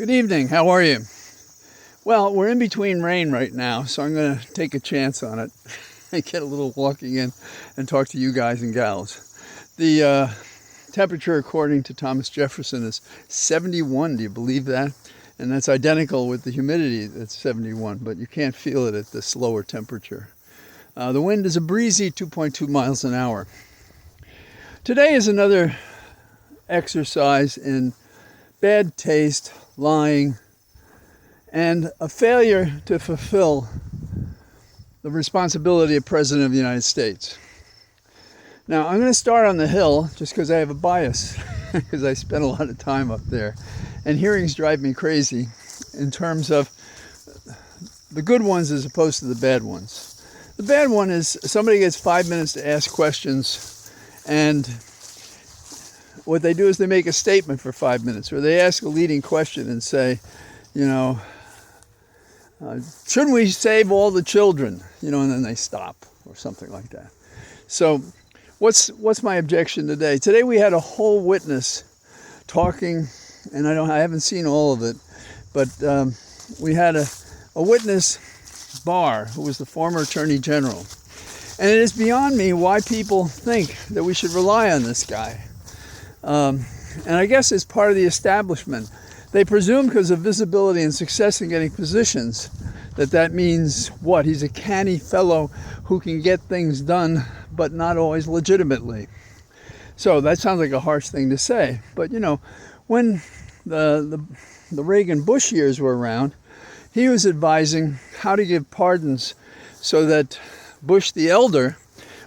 Good evening. How are you? Well, we're in between rain right now, so I'm going to take a chance on it and get a little walking in and talk to you guys and gals. The temperature, according to Thomas Jefferson, is 71. Do you believe that? And that's identical with the humidity that's 71, but you can't feel it at this lower temperature. The wind is a breezy 2.2 miles an hour. Today is another exercise in bad taste, lying, and a failure to fulfill the responsibility of President of the United States. Now, I'm going to start on the Hill just because I have a bias, because I spent a lot of time up there. And hearings drive me crazy in terms of the good ones as opposed to the bad ones. The bad one is somebody gets 5 minutes to ask questions, and what they do is they make a statement for 5 minutes, or they ask a leading question and say, shouldn't we save all the children? And then they stop or something like that. So what's my objection today? Today we had a whole witness talking, and I haven't seen all of it, but we had a witness, Barr, who was the former Attorney General. And it is beyond me why people think that we should rely on this guy. And I guess it's part of the establishment. They presume because of visibility and success in getting positions that means what? He's a canny fellow who can get things done, but not always legitimately. So that sounds like a harsh thing to say. But when the Reagan-Bush years were around, he was advising how to give pardons so that Bush the elder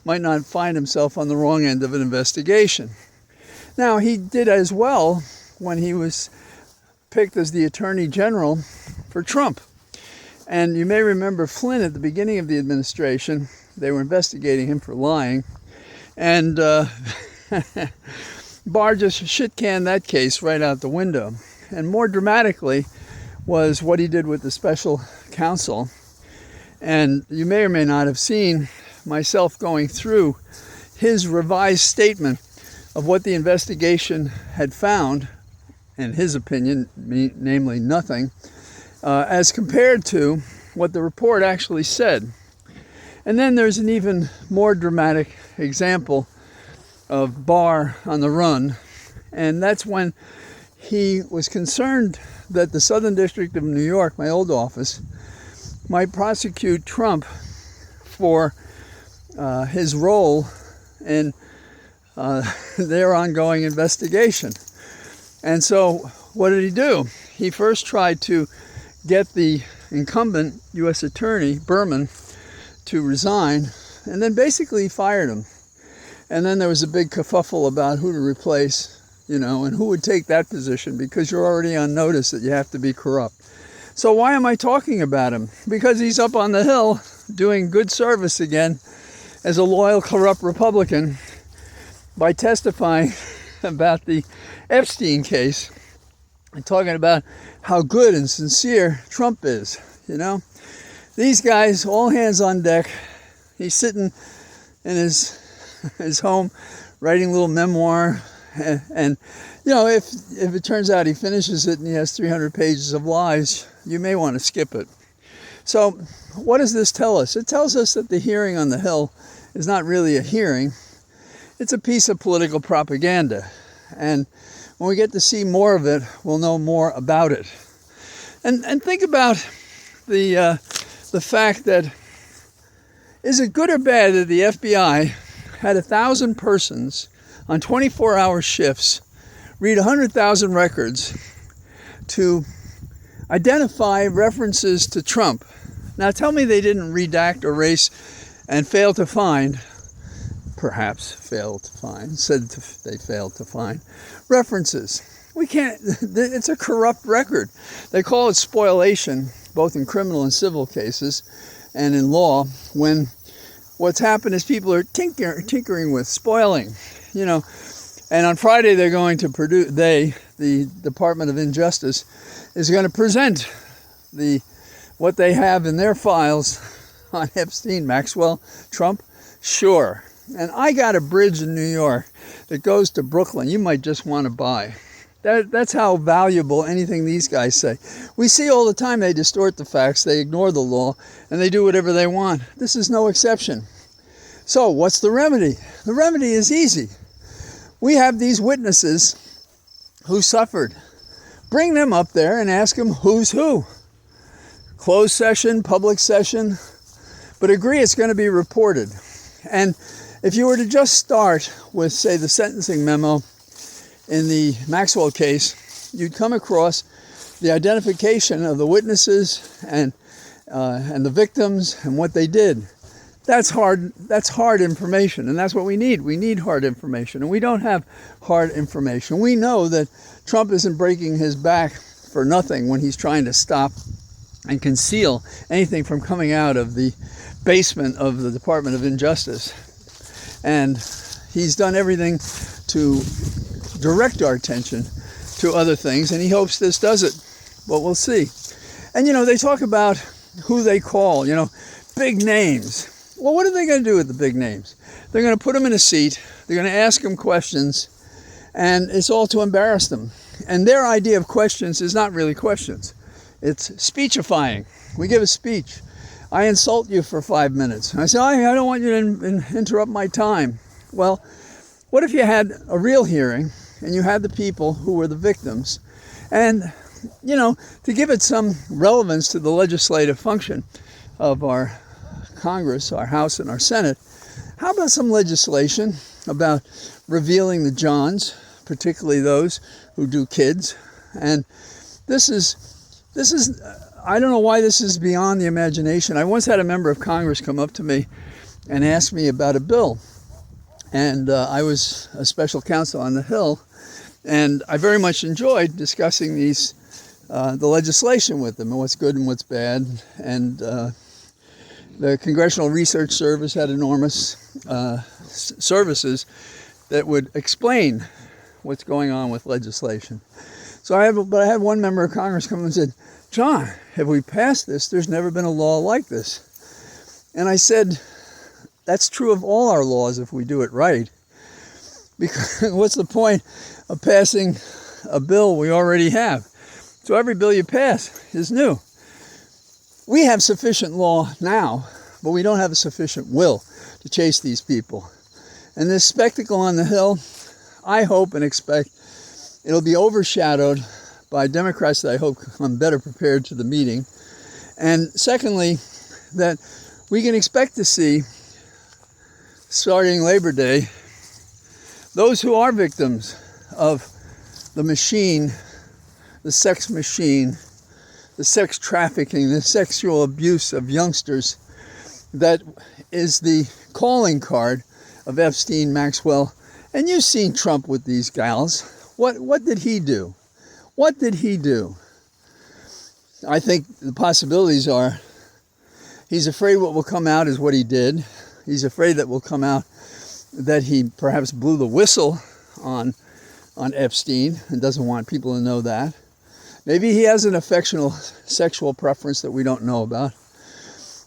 might not find himself on the wrong end of an investigation. Now, he did as well when he was picked as the Attorney General for Trump. And you may remember Flynn at the beginning of the administration. They were investigating him for lying. And Barr just shit-canned that case right out the window. And more dramatically was what he did with the special counsel. And you may or may not have seen myself going through his revised statement of what the investigation had found, in his opinion, namely nothing, as compared to what the report actually said. And then there's an even more dramatic example of Barr on the run, and that's when he was concerned that the Southern District of New York, my old office, might prosecute Trump for his role in their ongoing investigation. And so what did he do? He first tried to get the incumbent U.S. Attorney, Berman, to resign, and then basically fired him. And then there was a big kerfuffle about who to replace, and who would take that position, because you're already on notice that you have to be corrupt. So why am I talking about him? Because he's up on the Hill doing good service again as a loyal, corrupt Republican by testifying about the Epstein case and talking about how good and sincere Trump is. These guys, all hands on deck. He's sitting in his home writing a little memoir, and if it turns out he finishes it and he has 300 pages of lies, you may want to skip it. So what does this tell us? It tells us that the hearing on the Hill is not really a hearing. It's a piece of political propaganda. And when we get to see more of it, we'll know more about it. And think about the fact that, is it good or bad that the FBI had 1,000 persons on 24-hour shifts read 100,000 records to identify references to Trump? Now tell me they didn't redact, erase, and fail to find, said they failed to find references. We can't, it's a corrupt record. They call it spoliation, both in criminal and civil cases and in law, when what's happened is people are tinkering with, spoiling, And on Friday they're going to produce, the Department of Injustice, is going to present what they have in their files on Epstein, Maxwell, Trump. Sure. And I got a bridge in New York that goes to Brooklyn you might just want to buy. That's how valuable anything these guys say. We see all the time they distort the facts, they ignore the law, and they do whatever they want. This is no exception. So what's the remedy? The remedy is easy. We have these witnesses who suffered. Bring them up there and ask them who's who. Closed session, public session, but agree it's going to be reported. And if you were to just start with, say, the sentencing memo in the Maxwell case, you'd come across the identification of the witnesses and the victims and what they did. That's hard information, and that's what we need. We need hard information, and we don't have hard information. We know that Trump isn't breaking his back for nothing when he's trying to stop and conceal anything from coming out of the basement of the Department of Injustice. And he's done everything to direct our attention to other things, and he hopes this does it. But we'll see. And, they talk about who they call, big names. Well, what are they going to do with the big names? They're going to put them in a seat. They're going to ask them questions, and it's all to embarrass them. And their idea of questions is not really questions. It's speechifying. We give a speech. I insult you for 5 minutes. I say, I don't want you to interrupt my time. Well, what if you had a real hearing and you had the people who were the victims? And, to give it some relevance to the legislative function of our Congress, our House, and our Senate, how about some legislation about revealing the Johns, particularly those who do kids? And this is I don't know why this is beyond the imagination. I once had a member of Congress come up to me and ask me about a bill. And I was a special counsel on the Hill, and I very much enjoyed discussing the legislation with them and what's good and what's bad. And the Congressional Research Service had enormous services that would explain what's going on with legislation. So I had one member of Congress come and said, John, have we passed this? There's never been a law like this. And I said, that's true of all our laws if we do it right. Because what's the point of passing a bill we already have? So every bill you pass is new. We have sufficient law now, but we don't have a sufficient will to chase these people. And this spectacle on the Hill, I hope and expect it'll be overshadowed by Democrats that I hope come better prepared to the meeting. And secondly, that we can expect to see, starting Labor Day, those who are victims of the machine, the sex machine, the sex trafficking, the sexual abuse of youngsters, that is the calling card of Epstein, Maxwell. And you've seen Trump with these gals. What did he do? What did he do? I think the possibilities are he's afraid what will come out is what he did. He's afraid that will come out that he perhaps blew the whistle on Epstein and doesn't want people to know that. Maybe he has an affectional sexual preference that we don't know about.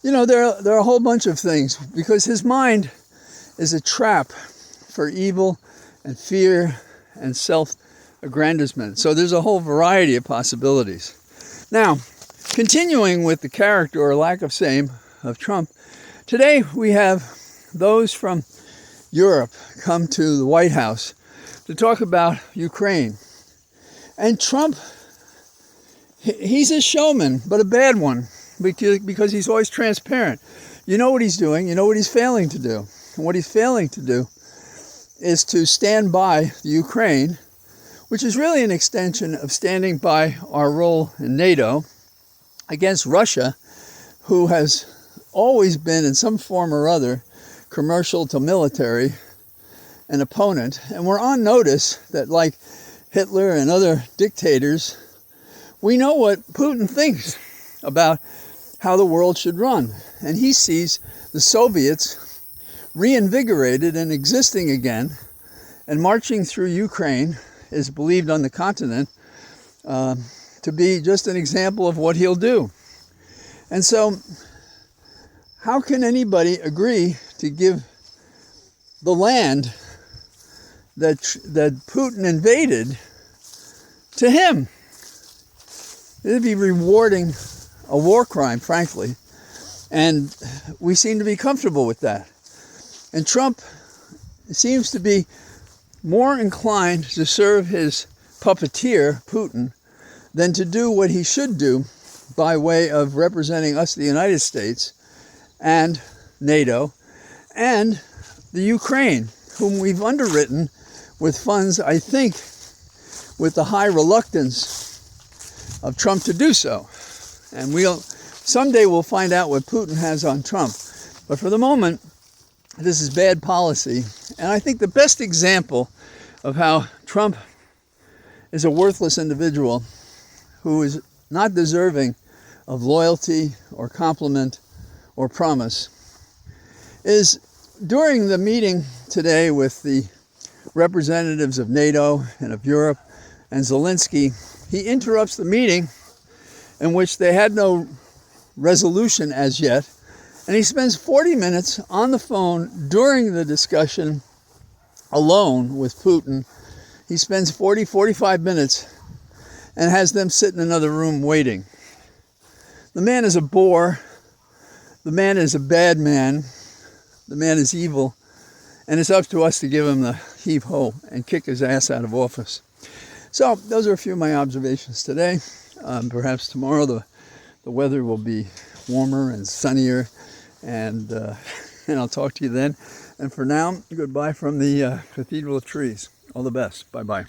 There are a whole bunch of things, because his mind is a trap for evil and fear and self-aggrandizement. So there's a whole variety of possibilities. Now, continuing with the character or lack of same of Trump, today we have those from Europe come to the White House to talk about Ukraine. And Trump, he's a showman, but a bad one, because he's always transparent. You know what he's doing, you know what he's failing to do. And what he's failing to do is to stand by the Ukraine, which is really an extension of standing by our role in NATO against Russia, who has always been in some form or other, commercial to military, an opponent. And we're on notice that, like Hitler and other dictators, we know what Putin thinks about how the world should run. And he sees the Soviets reinvigorated and existing again, and marching through Ukraine is believed on the continent to be just an example of what he'll do. And so, how can anybody agree to give the land that Putin invaded to him. It'd be rewarding a war crime, frankly. And we seem to be comfortable with that. And Trump seems to be more inclined to serve his puppeteer, Putin, than to do what he should do by way of representing us, the United States, and NATO, and the Ukraine, whom we've underwritten with funds, I think, with the high reluctance of Trump to do so. And someday we'll find out what Putin has on Trump. But for the moment, this is bad policy. And I think the best example of how Trump is a worthless individual who is not deserving of loyalty or compliment or promise is during the meeting today with the representatives of NATO and of Europe and Zelensky. He interrupts the meeting in which they had no resolution as yet, and he spends 40 minutes on the phone during the discussion alone with Putin. He spends 45 minutes and has them sit in another room waiting. The man is a bore. The man is a bad man. The man is evil. And it's up to us to give him the heave-ho and kick his ass out of office. So those are a few of my observations today. Perhaps tomorrow the weather will be warmer and sunnier, and I'll talk to you then. And for now, goodbye from the Cathedral of Trees. All the best. Bye-bye.